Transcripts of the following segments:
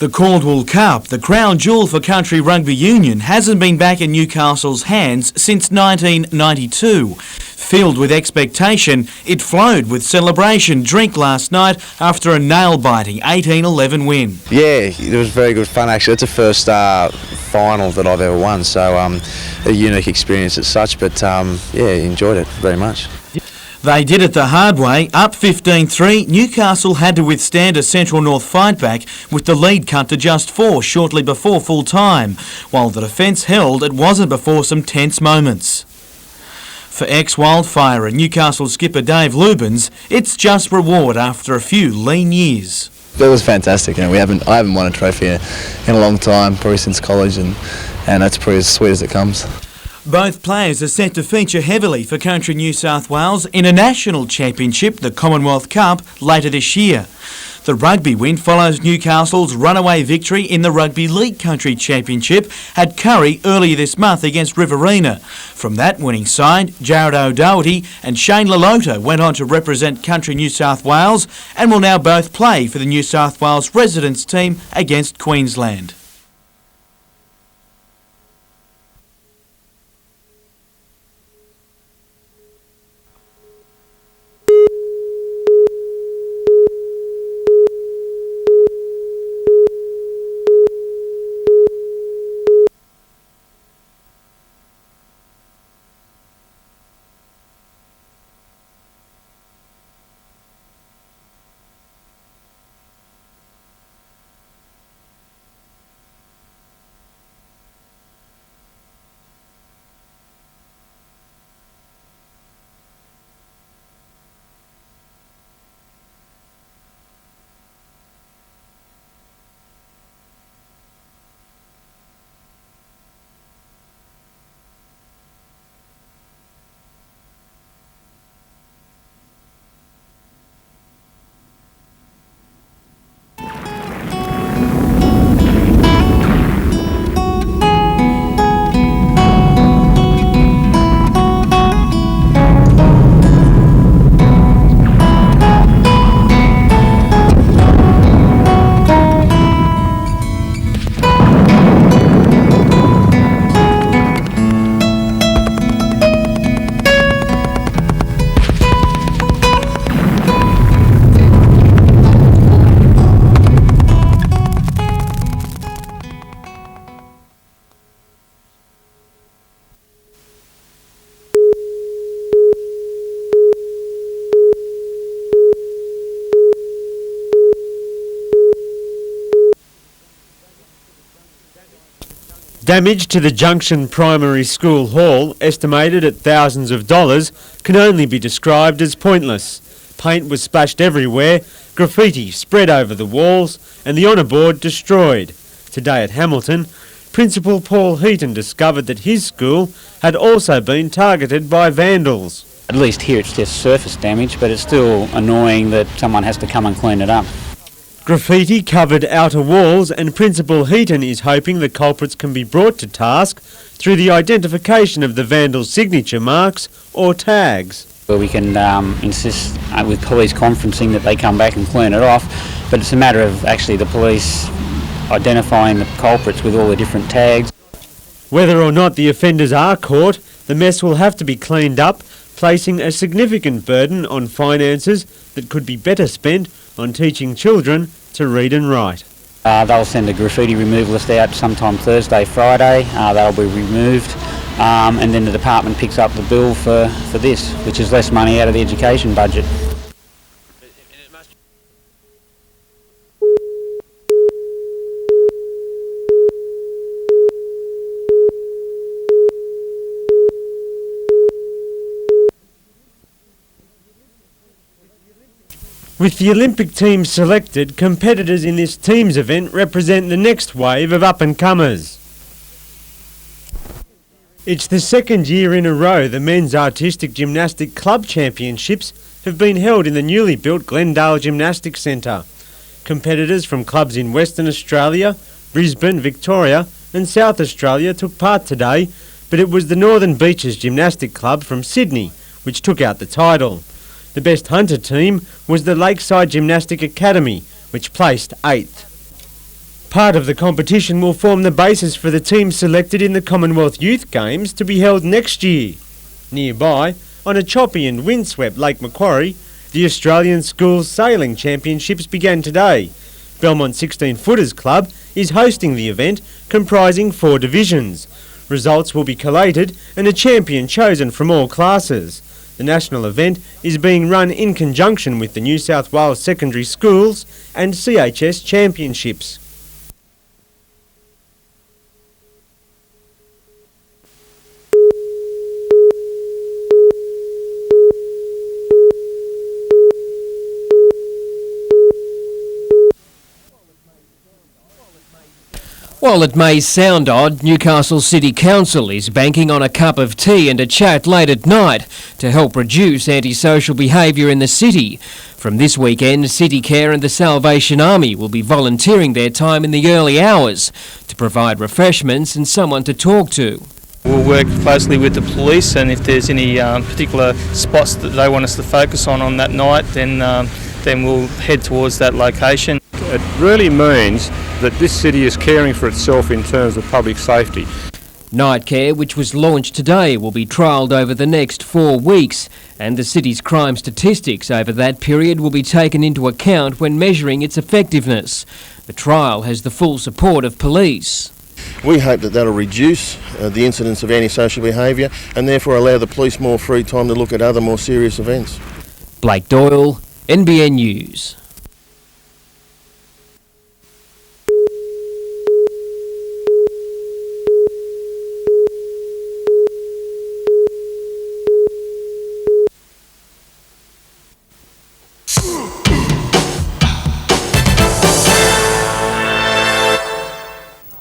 The Caldwell Cup, the crown jewel for country rugby union, hasn't been back in Newcastle's hands since 1992. Filled with expectation, it flowed with celebration drink last night after a nail-biting 18-11 win. Yeah, it was very good fun actually. It's the first final that I've ever won, so a unique experience as such, but yeah, enjoyed it very much. They did it the hard way. Up 15-3, Newcastle had to withstand a Central North fight-back with the lead cut to just 4 shortly before full-time. While the defence held, it wasn't before some tense moments. For ex-Wildfire and Newcastle skipper Dave Lubens, it's just reward after a few lean years. It was fantastic. You know, I haven't won a trophy in a long time, probably since college, and that's probably as sweet as it comes. Both players are set to feature heavily for Country New South Wales in a national championship, the Commonwealth Cup, later this year. The rugby win follows Newcastle's runaway victory in the Rugby League Country Championship at Curry earlier this month against Riverina. From that winning side, Jared O'Doherty and Shane Lelota went on to represent Country New South Wales and will now both play for the New South Wales residents team against Queensland. Damage to the Junction Primary School Hall, estimated at thousands of dollars, can only be described as pointless. Paint was splashed everywhere, graffiti spread over the walls, and the honour board destroyed. Today at Hamilton, Principal Paul Heaton discovered that his school had also been targeted by vandals. At least here it's just surface damage, but it's still annoying that someone has to come and clean it up. Graffiti covered outer walls, and Principal Heaton is hoping the culprits can be brought to task through the identification of the vandals' signature marks or tags. Well, we can insist with police conferencing that they come back and clean it off, but it's a matter of actually the police identifying the culprits with all the different tags. Whether or not the offenders are caught, the mess will have to be cleaned up, placing a significant burden on finances that could be better spent on teaching children to read and write. They'll send a graffiti removalist out sometime Thursday, Friday. They'll be removed, and then the department picks up the bill for this, which is less money out of the education budget. With the Olympic team selected, competitors in this teams event represent the next wave of up-and-comers. It's the second year in a row the Men's Artistic Gymnastic Club Championships have been held in the newly built Glendale Gymnastics Centre. Competitors from clubs in Western Australia, Brisbane, Victoria and South Australia took part today, but it was the Northern Beaches Gymnastic Club from Sydney which took out the title. The best hunter team was the Lakeside Gymnastic Academy, which placed 8th. Part of the competition will form the basis for the team selected in the Commonwealth Youth Games to be held next year. Nearby, on a choppy and windswept Lake Macquarie, the Australian Schools Sailing Championships began today. Belmont 16-Footers Club is hosting the event, comprising 4 divisions. Results will be collated and a champion chosen from all classes. The national event is being run in conjunction with the New South Wales Secondary Schools and CHS Championships. While it may sound odd, Newcastle City Council is banking on a cup of tea and a chat late at night to help reduce antisocial behaviour in the city. From this weekend, City Care and the Salvation Army will be volunteering their time in the early hours to provide refreshments and someone to talk to. We'll work closely with the police, and if there's any particular spots that they want us to focus on that night, then we'll head towards that location. It really means that this city is caring for itself in terms of public safety. Night Care, which was launched today, will be trialled over the next 4 weeks, and the city's crime statistics over that period will be taken into account when measuring its effectiveness. The trial has the full support of police. We hope that that'll reduce the incidence of antisocial behaviour and therefore allow the police more free time to look at other more serious events. Blake Doyle, NBN News.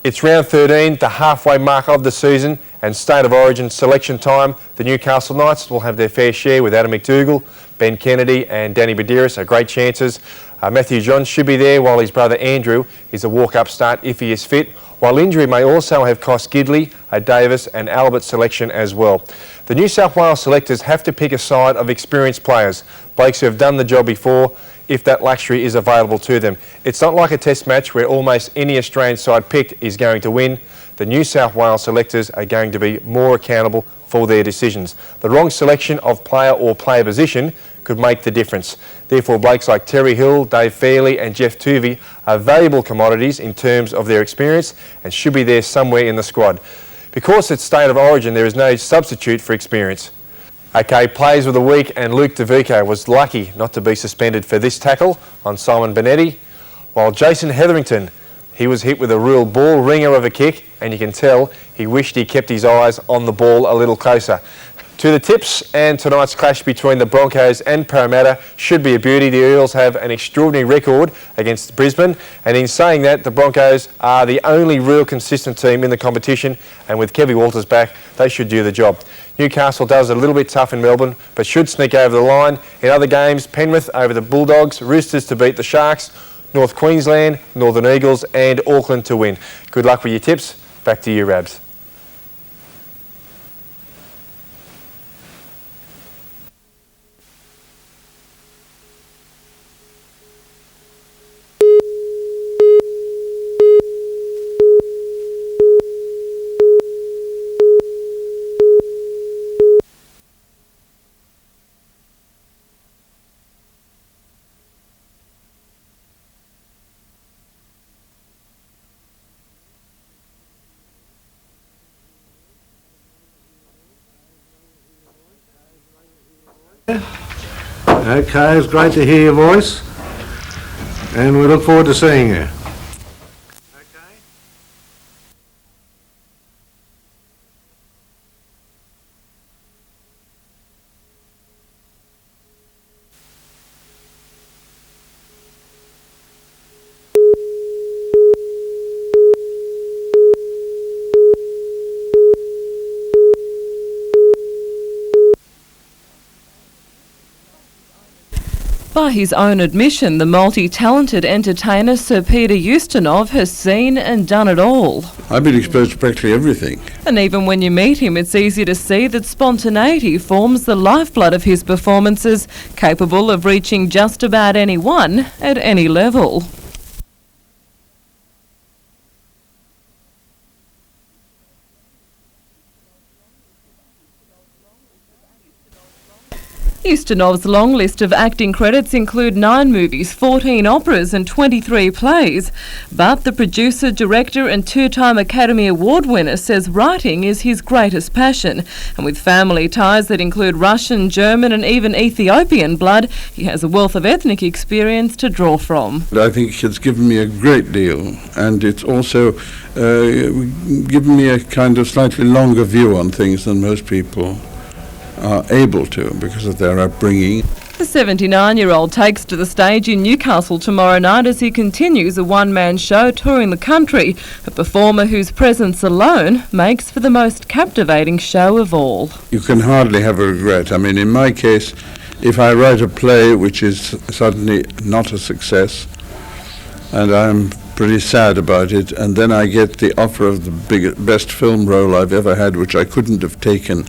It's round 13, the halfway mark of the season, and State of Origin selection time. The Newcastle Knights will have their fair share with Adam McDougall, Ben Kennedy and Danny Badiris are great chances. Matthew Johns should be there, while his brother Andrew is a walk-up start if he is fit, while injury may also have cost Gidley, a Davis and Albert selection as well. The New South Wales selectors have to pick a side of experienced players, blokes who have done the job before, if that luxury is available to them. It's not like a test match where almost any Australian side picked is going to win. The New South Wales selectors are going to be more accountable for their decisions. The wrong selection of player or player position could make the difference. Therefore, blokes like Terry Hill, Dave Fairley and Jeff Tuvey are valuable commodities in terms of their experience and should be there somewhere in the squad. Because it's State of Origin, there is no substitute for experience. Okay, players of the week, and Luke DeVico was lucky not to be suspended for this tackle on Simon Benetti, while Jason Hetherington, he was hit with a real ball ringer of a kick, and you can tell he wished he kept his eyes on the ball a little closer. To the tips, and tonight's clash between the Broncos and Parramatta should be a beauty. The Eels have an extraordinary record against Brisbane, and in saying that, the Broncos are the only real consistent team in the competition, and with Kevy Walters back, they should do the job. Newcastle does a little bit tough in Melbourne, but should sneak over the line. In other games, Penrith over the Bulldogs, Roosters to beat the Sharks, North Queensland, Northern Eagles and Auckland to win. Good luck with your tips. Back to you, Rabs. Okay, it's great to hear your voice, and we look forward to seeing you. By his own admission, the multi-talented entertainer Sir Peter Ustinov has seen and done it all. I've been exposed to practically everything. And even when you meet him, it's easy to see that spontaneity forms the lifeblood of his performances, capable of reaching just about anyone at any level. Ustanov's long list of acting credits include 9 movies, 14 operas and 23 plays. But the producer, director and 2-time Academy Award winner says writing is his greatest passion. And with family ties that include Russian, German and even Ethiopian blood, he has a wealth of ethnic experience to draw from. I think it's given me a great deal, and it's also given me a kind of slightly longer view on things than most people are able to because of their upbringing. The 79-year-old takes to the stage in Newcastle tomorrow night as he continues a one-man show touring the country, a performer whose presence alone makes for the most captivating show of all. You can hardly have a regret. I mean, in my case, if I write a play which is suddenly not a success, and I'm pretty sad about it, and then I get the offer of the best film role I've ever had, which I couldn't have taken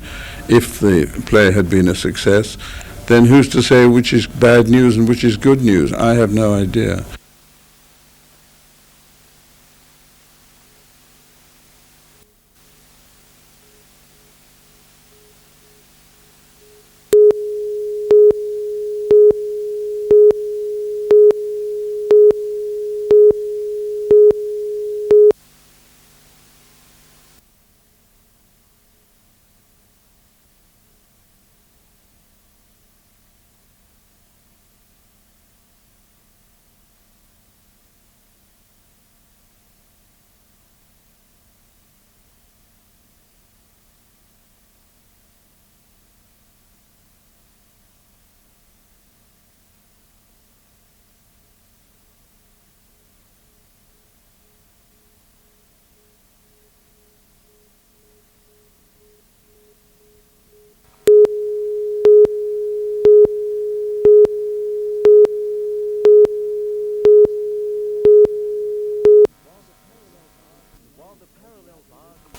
if the play had been a success, then who's to say which is bad news and which is good news? I have no idea.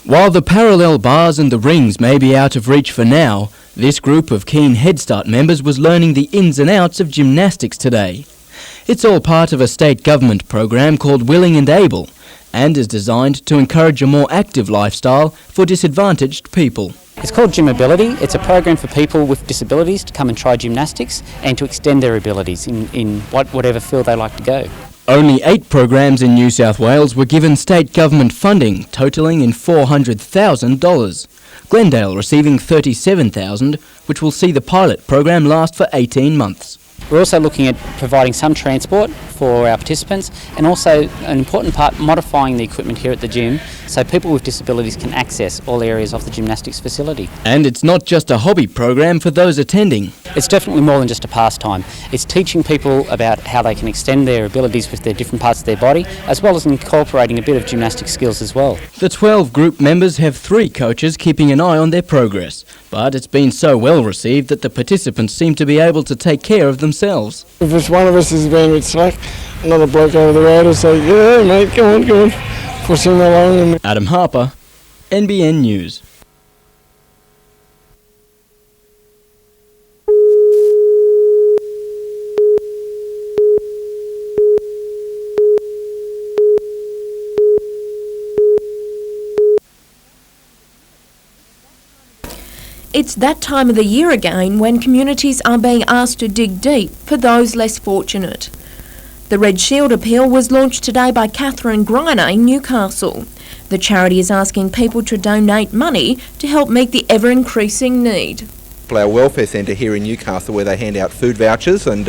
While the parallel bars and the rings may be out of reach for now, this group of keen Head Start members was learning the ins and outs of gymnastics today. It's all part of a state government program called Willing and Able, and is designed to encourage a more active lifestyle for disadvantaged people. It's called Gymability. It's a program for people with disabilities to come and try gymnastics and to extend their abilities in whatever field they like to go. Only 8 programs in New South Wales were given state government funding, totalling in $400,000. Glendale receiving $37,000, which will see the pilot program last for 18 months. We're also looking at providing some transport for our participants, and also an important part, modifying the equipment here at the gym so people with disabilities can access all areas of the gymnastics facility. And it's not just a hobby program for those attending. It's definitely more than just a pastime. It's teaching people about how they can extend their abilities with their different parts of their body, as well as incorporating a bit of gymnastic skills as well. The 12 group members have 3 coaches keeping an eye on their progress, but it's been so well received that the participants seem to be able to take care of themselves. If it's one of us is being a bit slack, another bloke over the road will say, "Yeah, mate, come on, push him along." Adam Harper, NBN News. It's that time of the year again when communities are being asked to dig deep for those less fortunate. The Red Shield appeal was launched today by Catherine Greiner in Newcastle. The charity is asking people to donate money to help meet the ever-increasing need. Our welfare centre here in Newcastle, where they hand out food vouchers and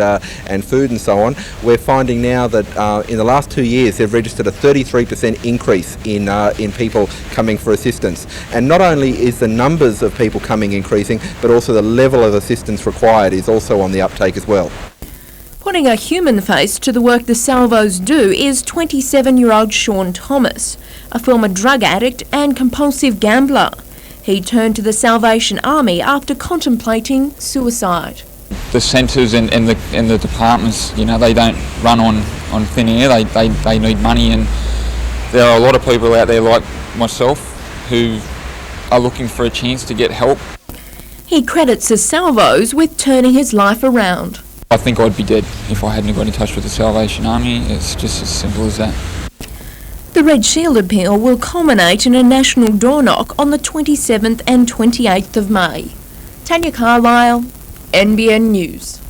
food and so on, we're finding now that in the last 2 years they've registered a 33% increase in people coming for assistance. And not only is the numbers of people coming increasing, but also the level of assistance required is also on the uptake as well. Putting a human face to the work the Salvos do is 27-year-old Sean Thomas, a former drug addict and compulsive gambler. He turned to the Salvation Army after contemplating suicide. The centres and the departments, you know, they don't run on thin air. They need money, and there are a lot of people out there like myself who are looking for a chance to get help. He credits the Salvos with turning his life around. I think I'd be dead if I hadn't got in touch with the Salvation Army. It's just as simple as that. The Red Shield appeal will culminate in a national door knock on the 27th and 28th of May. Tanya Carlisle, NBN News.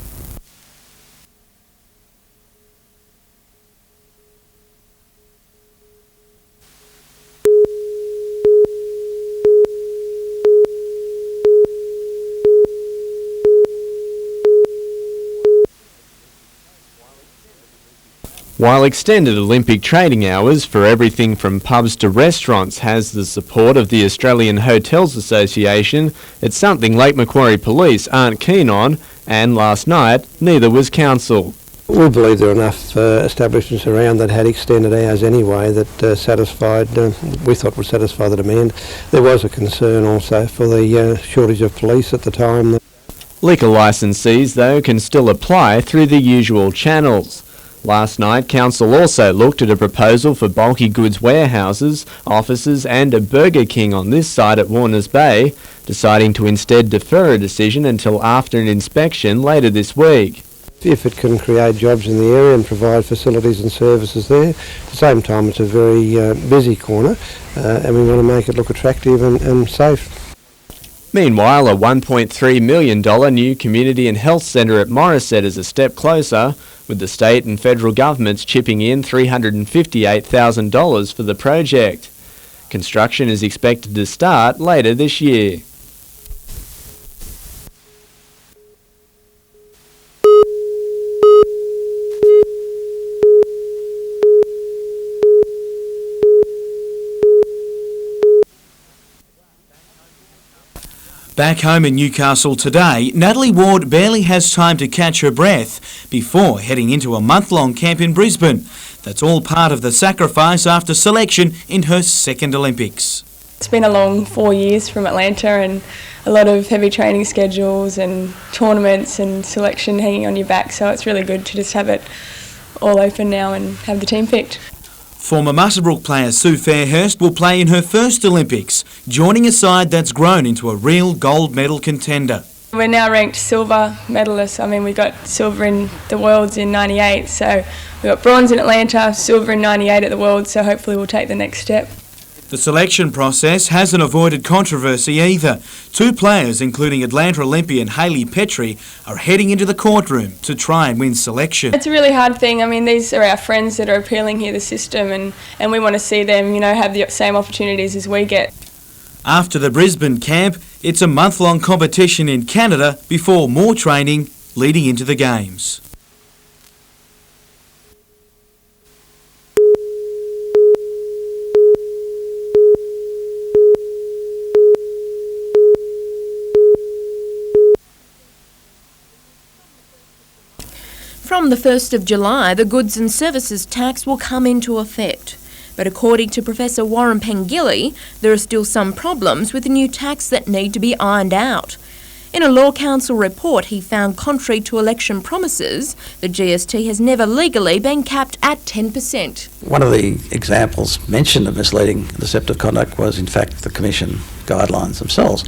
While extended Olympic trading hours for everything from pubs to restaurants has the support of the Australian Hotels Association, it's something Lake Macquarie Police aren't keen on, and last night neither was council. We believe there are enough establishments around that had extended hours anyway that we thought would satisfy the demand. There was a concern also for the shortage of police at the time. Liquor licensees, though, can still apply through the usual channels. Last night, Council also looked at a proposal for bulky goods warehouses, offices and a Burger King on this site at Warners Bay, deciding to instead defer a decision until after an inspection later this week. If it can create jobs in the area and provide facilities and services there, at the same time it's a very busy corner and we want to make it look attractive and safe. Meanwhile, a $1.3 million new community and health centre at Morisset is a step closer, with the state and federal governments chipping in $358,000 for the project. Construction is expected to start later this year. Back home in Newcastle today, Natalie Ward barely has time to catch her breath before heading into a month-long camp in Brisbane. That's all part of the sacrifice after selection in her second Olympics. It's been a long 4 years from Atlanta and a lot of heavy training schedules and tournaments and selection hanging on your back, so it's really good to just have it all open now and have the team picked. Former Muswellbrook player Sue Fairhurst will play in her first Olympics, joining a side that's grown into a real gold medal contender. We're now ranked silver medalists. I mean, we got silver in the Worlds in 98, so we got bronze in Atlanta, silver in 98 at the Worlds, so hopefully we'll take the next step. The selection process hasn't avoided controversy either. Two players, including Atlanta Olympian Hayley Petrie, are heading into the courtroom to try and win selection. It's a really hard thing. I mean, these are our friends that are appealing here the system, and we want to see them, have the same opportunities as we get. After the Brisbane camp, it's a month-long competition in Canada before more training leading into the Games. From the 1st of July, the goods and services tax will come into effect. But according to Professor Warren Pengilly, there are still some problems with the new tax that need to be ironed out. In a Law Council report, he found contrary to election promises, the GST has never legally been capped at 10%. One of the examples mentioned of misleading and deceptive conduct was in fact the Commission guidelines themselves,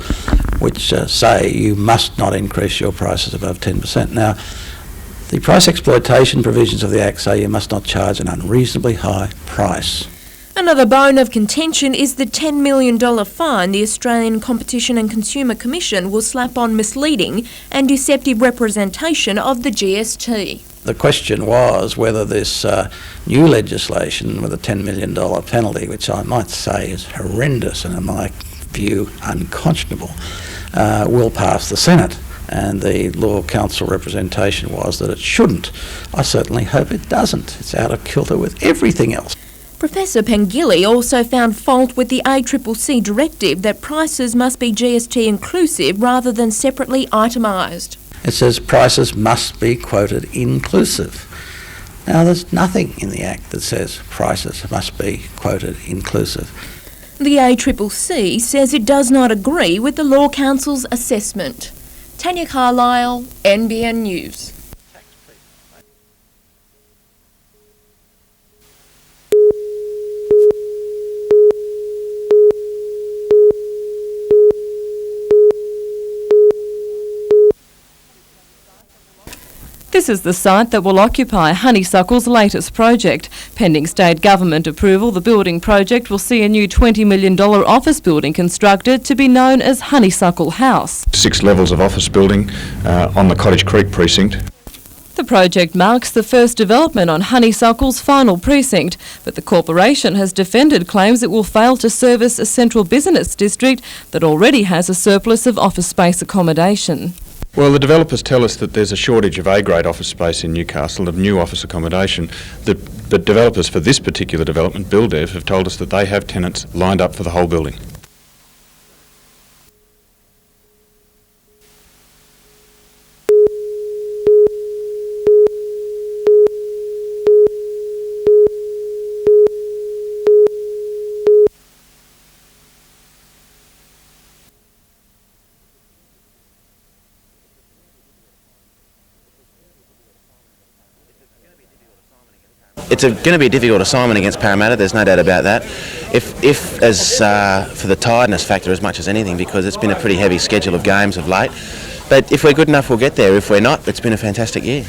which say you must not increase your prices above 10%. Now, the price exploitation provisions of the Act say you must not charge an unreasonably high price. Another bone of contention is the $10 million fine the Australian Competition and Consumer Commission will slap on misleading and deceptive representation of the GST. The question was whether this new legislation with a $10 million penalty, which I might say is horrendous and in my view unconscionable, will pass the Senate. And the Law Council representation was that it shouldn't. I certainly hope it doesn't. It's out of kilter with everything else. Professor Pengilly also found fault with the ACCC directive that prices must be GST inclusive rather than separately itemised. It says prices must be quoted inclusive. Now, there's nothing in the Act that says prices must be quoted inclusive. The ACCC says it does not agree with the Law Council's assessment. Tanya Carlisle, NBN News. This is the site that will occupy Honeysuckle's latest project. Pending state government approval, the building project will see a new $20 million office building constructed to be known as Honeysuckle House. 6 levels of office building on the Cottage Creek precinct. The project marks the first development on Honeysuckle's final precinct, but the corporation has defended claims it will fail to service a central business district that already has a surplus of office space accommodation. Well, the developers tell us that there's a shortage of A-grade office space in Newcastle, of new office accommodation. The developers for this particular development, BuildDev, have told us that they have tenants lined up for the whole building. It's going to be a difficult assignment against Parramatta, there's no doubt about that. If as for the tiredness factor as much as anything, because it's been a pretty heavy schedule of games of late. But if we're good enough, we'll get there. If we're not, it's been a fantastic year.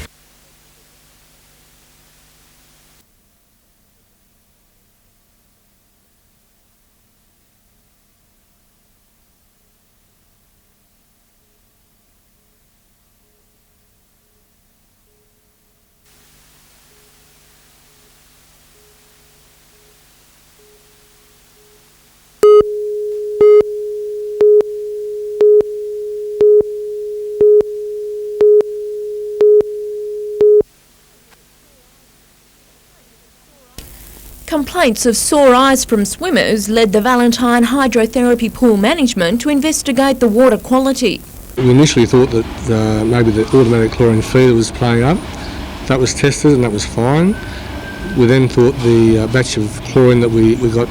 Complaints of sore eyes from swimmers led the Valentine Hydrotherapy Pool Management to investigate the water quality. We initially thought that maybe the automatic chlorine feeder was playing up. That was tested and that was fine. We then thought the batch of chlorine that we got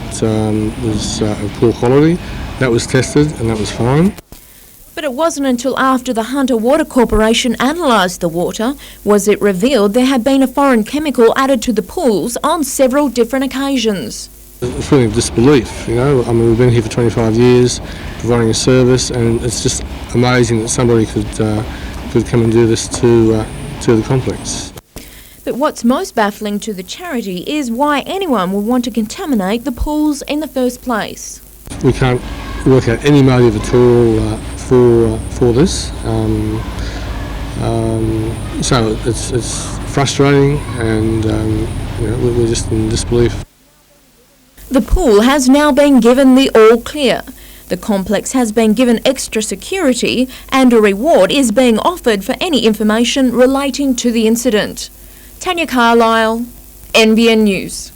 was of poor quality. That was tested and that was fine. But it wasn't until after the Hunter Water Corporation analysed the water was it revealed there had been a foreign chemical added to the pools on several different occasions. A feeling of disbelief, you know. I mean, we've been here for 25 years, providing a service, and it's just amazing that somebody could come and do this to the complex. But what's most baffling to the charity is why anyone would want to contaminate the pools in the first place. We can't work out any motive at all for this. So it's frustrating, and you know, we're just in disbelief. The pool has now been given the all clear. The complex has been given extra security, and a reward is being offered for any information relating to the incident. Tanya Carlisle, NBN News.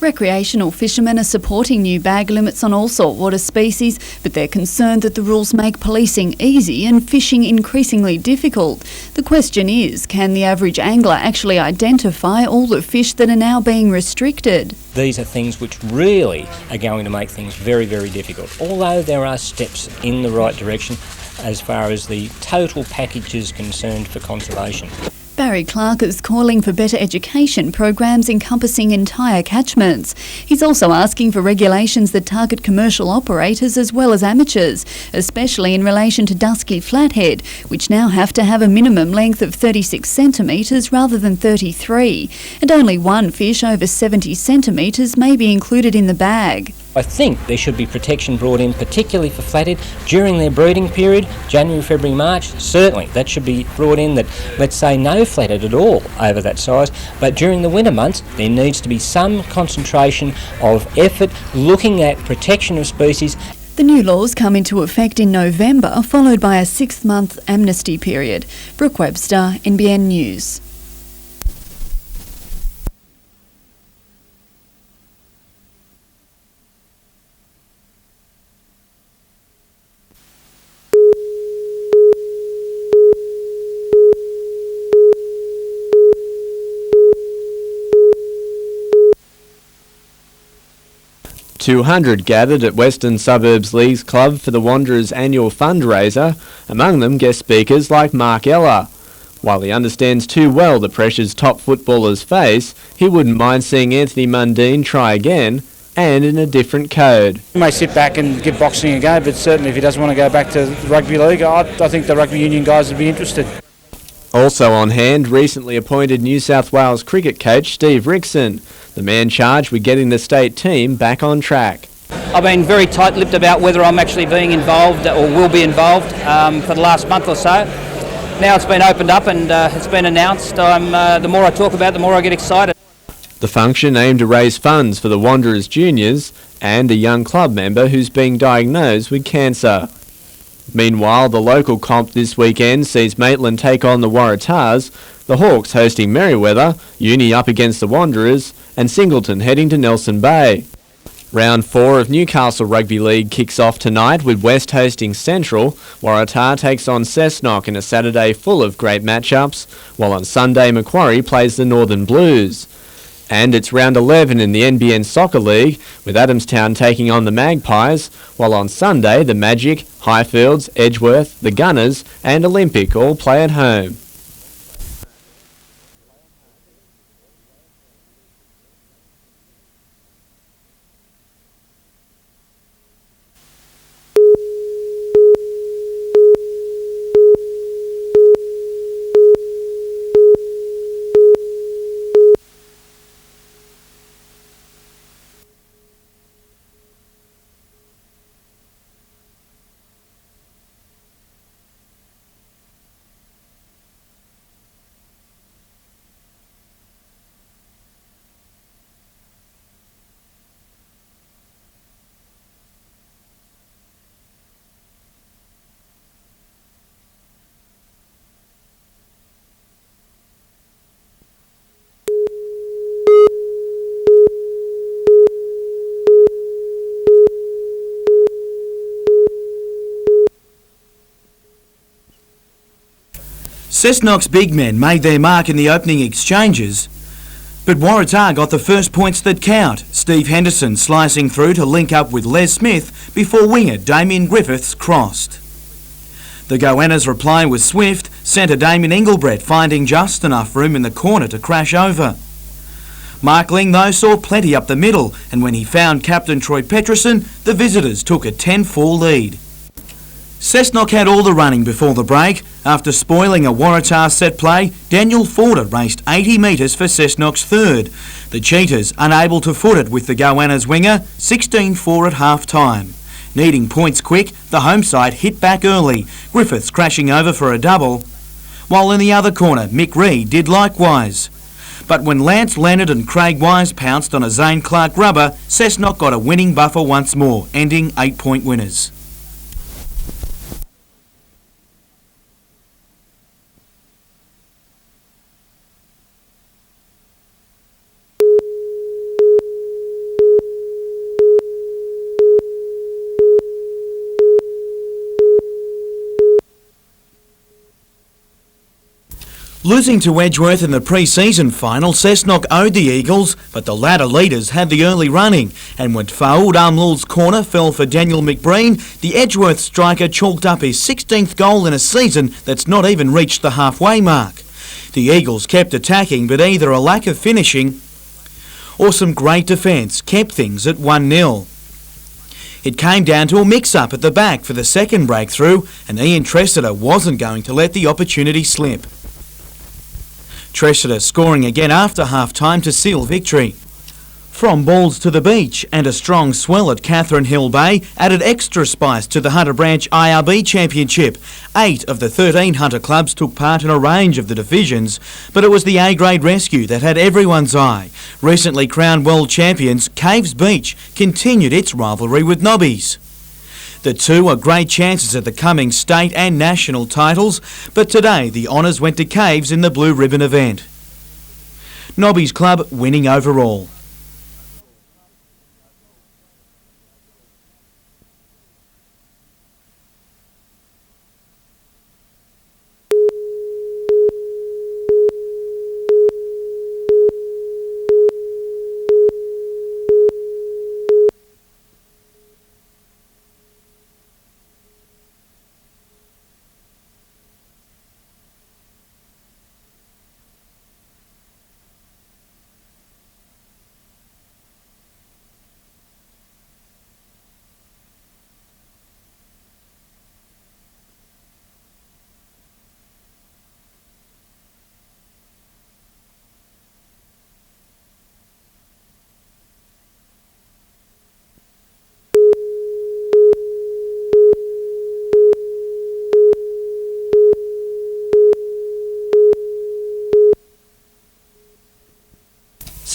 Recreational fishermen are supporting new bag limits on all saltwater species, but they're concerned that the rules make policing easy and fishing increasingly difficult. The question is, can the average angler actually identify all the fish that are now being restricted? These are things which really are going to make things very, very difficult, although there are steps in the right direction as far as the total package is concerned for conservation. Barry Clark is calling for better education programs encompassing entire catchments. He's also asking for regulations that target commercial operators as well as amateurs, especially in relation to dusky flathead, which now have to have a minimum length of 36 centimetres rather than 33, and only one fish over 70 centimetres may be included in the bag. I think there should be protection brought in, particularly for flathead, during their breeding period, January, February, March. Certainly, that should be brought in that, let's say, no flathead at all over that size. But during the winter months, there needs to be some concentration of effort looking at protection of species. The new laws come into effect in November, followed by a 6-month amnesty period. Brooke Webster, NBN News. 200 gathered at Western Suburbs Leagues Club for the Wanderers' annual fundraiser, among them guest speakers like Mark Ella. While he understands too well the pressures top footballers face, he wouldn't mind seeing Anthony Mundine try again, and in a different code. He may sit back and give boxing a go, but certainly if he doesn't want to go back to the rugby league, I think the rugby union guys would be interested. Also on hand, recently appointed New South Wales cricket coach Steve Rickson, the man charged with getting the state team back on track. I've been very tight-lipped about whether I'm actually being involved or will be involved for the last month or so. Now it's been opened up and it's been announced. The more I talk about it, the more I get excited. The function aimed to raise funds for the Wanderers juniors and a young club member who's being diagnosed with cancer. Meanwhile, the local comp this weekend sees Maitland take on the Waratahs, the Hawks hosting Merewether, Uni up against the Wanderers, and Singleton heading to Nelson Bay. Round 4 of Newcastle Rugby League kicks off tonight with West hosting Central. Waratah takes on Cessnock in a Saturday full of great matchups, while on Sunday Macquarie plays the Northern Blues. And it's round 11 in the NBN Soccer League, with Adamstown taking on the Magpies, while on Sunday the Magic, Highfields, Edgeworth, the Gunners and Olympic all play at home. Cessnock's big men made their mark in the opening exchanges, but Waratah got the first points that count, Steve Henderson slicing through to link up with Les Smith before winger Damien Griffiths crossed. The Goannas' reply was swift, centre Damien Engelbrett finding just enough room in the corner to crash over. Mark Ling, though, saw plenty up the middle, and when he found captain Troy Peterson, the visitors took a 10-4 lead. Cessnock had all the running before the break. After spoiling a Waratah set play, Daniel Forder raced 80 metres for Cessnock's third. The Cheetahs unable to foot it with the Goannas winger, 16-4 at half-time. Needing points quick, the home side hit back early, Griffiths crashing over for a double, while in the other corner Mick Reed did likewise. But when Lance Leonard and Craig Wise pounced on a Zane Clark rubber, Cessnock got a winning buffer once more, ending 8-point winners. Losing to Edgeworth in the pre-season final, Cessnock owed the Eagles, but the ladder leaders had the early running, and when Faoud Amlul's corner fell for Daniel McBreen, the Edgeworth striker chalked up his 16th goal in a season that's not even reached the halfway mark. The Eagles kept attacking, but either a lack of finishing or some great defence kept things at 1-0. It came down to a mix-up at the back for the second breakthrough, and Ian Tressiter wasn't going to let the opportunity slip. Tressiter scoring again after half-time to seal victory. From balls to the beach and a strong swell at Catherine Hill Bay added extra spice to the Hunter Branch IRB Championship. 8 of the 13 Hunter clubs took part in a range of the divisions, but it was the A-grade rescue that had everyone's eye. Recently crowned world champions Caves Beach continued its rivalry with Nobbies. The two are great chances at the coming state and national titles, but today the honours went to Caves in the Blue Ribbon event. Nobby's club winning overall.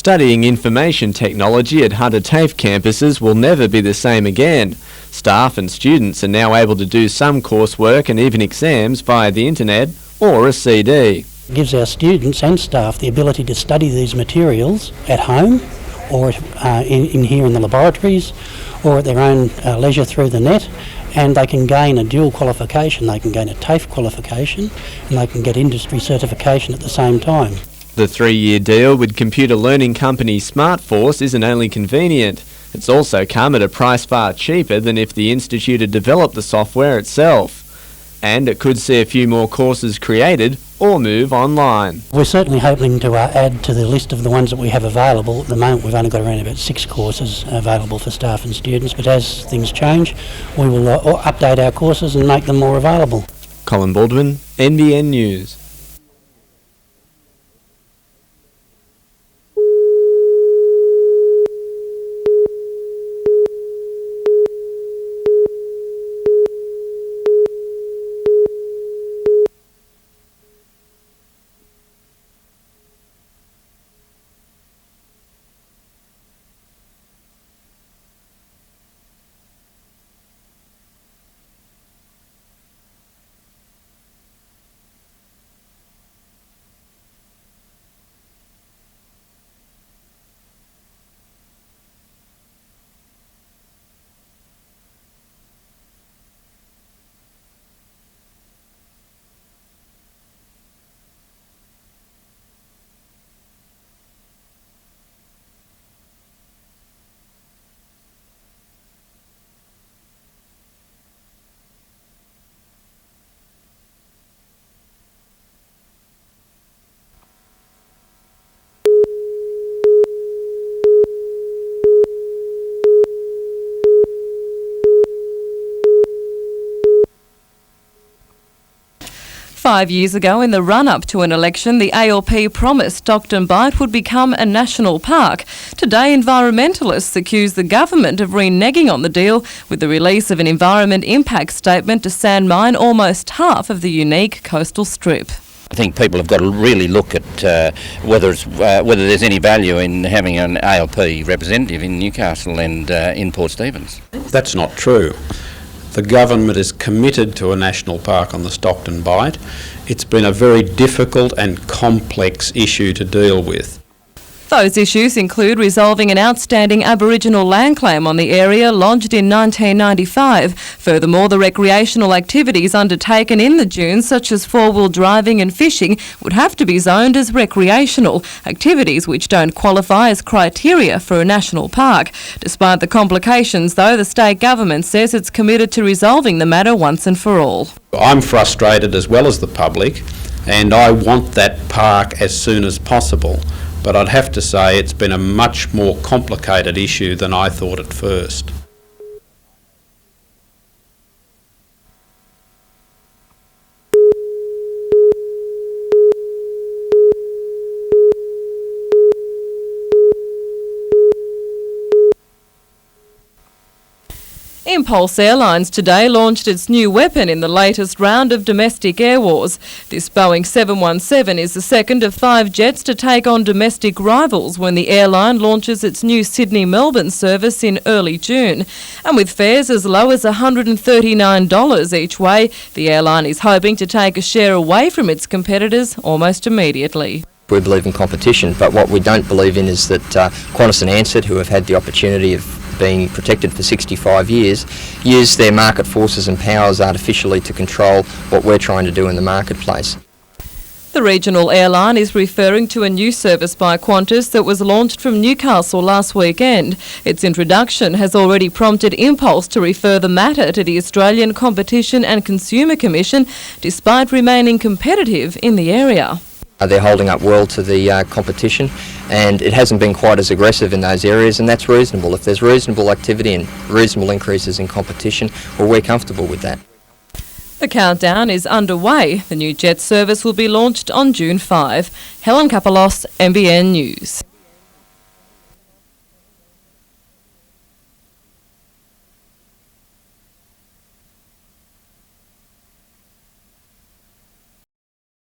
Studying information technology at Hunter TAFE campuses will never be the same again. Staff and students are now able to do some coursework and even exams via the internet or a CD. It gives our students and staff the ability to study these materials at home or in here in the laboratories or at their own leisure through the net, and they can gain a dual qualification. They can gain a TAFE qualification and they can get industry certification at the same time. The 3-year deal with computer learning company SmartForce isn't only convenient, it's also come at a price far cheaper than if the institute had developed the software itself. And it could see a few more courses created or move online. We're certainly hoping to add to the list of the ones that we have available. At the moment we've only got around about 6 courses available for staff and students, but as things change we will update our courses and make them more available. Colin Baldwin, NBN News. Five years ago, in the run-up to an election, the ALP promised Stockton Bight would become a national park. Today, environmentalists accuse the government of reneging on the deal with the release of an environment impact statement to sandmine almost half of the unique coastal strip. I think people have got to really look at whether there's any value in having an ALP representative in Newcastle and in Port Stephens. That's not true. The government is committed to a national park on the Stockton Bight. It's been a very difficult and complex issue to deal with. Those issues include resolving an outstanding Aboriginal land claim on the area lodged in 1995. Furthermore, the recreational activities undertaken in the dunes, such as four-wheel driving and fishing, would have to be zoned as recreational, activities which don't qualify as criteria for a national park. Despite the complications, though, the state government says it's committed to resolving the matter once and for all. I'm frustrated as well as the public, and I want that park as soon as possible. But I'd have to say it's been a much more complicated issue than I thought at first. Impulse Airlines today launched its new weapon in the latest round of domestic air wars. This Boeing 717 is the second of 5 jets to take on domestic rivals when the airline launches its new Sydney-Melbourne service in early June. And with fares as low as $139 each way, the airline is hoping to take a share away from its competitors almost immediately. We believe in competition, but what we don't believe in is that Qantas and Ansett, who have had the opportunity of being protected for 65 years, use their market forces and powers artificially to control what we're trying to do in the marketplace. The regional airline is referring to a new service by Qantas that was launched from Newcastle last weekend. Its introduction has already prompted Impulse to refer the matter to the Australian Competition and Consumer Commission, despite remaining competitive in the area. They're holding up well to the competition, and it hasn't been quite as aggressive in those areas, and that's reasonable. If there's reasonable activity and reasonable increases in competition, well, we're comfortable with that. The countdown is underway. The new jet service will be launched on June 5. Helen Kapalos, NBN News.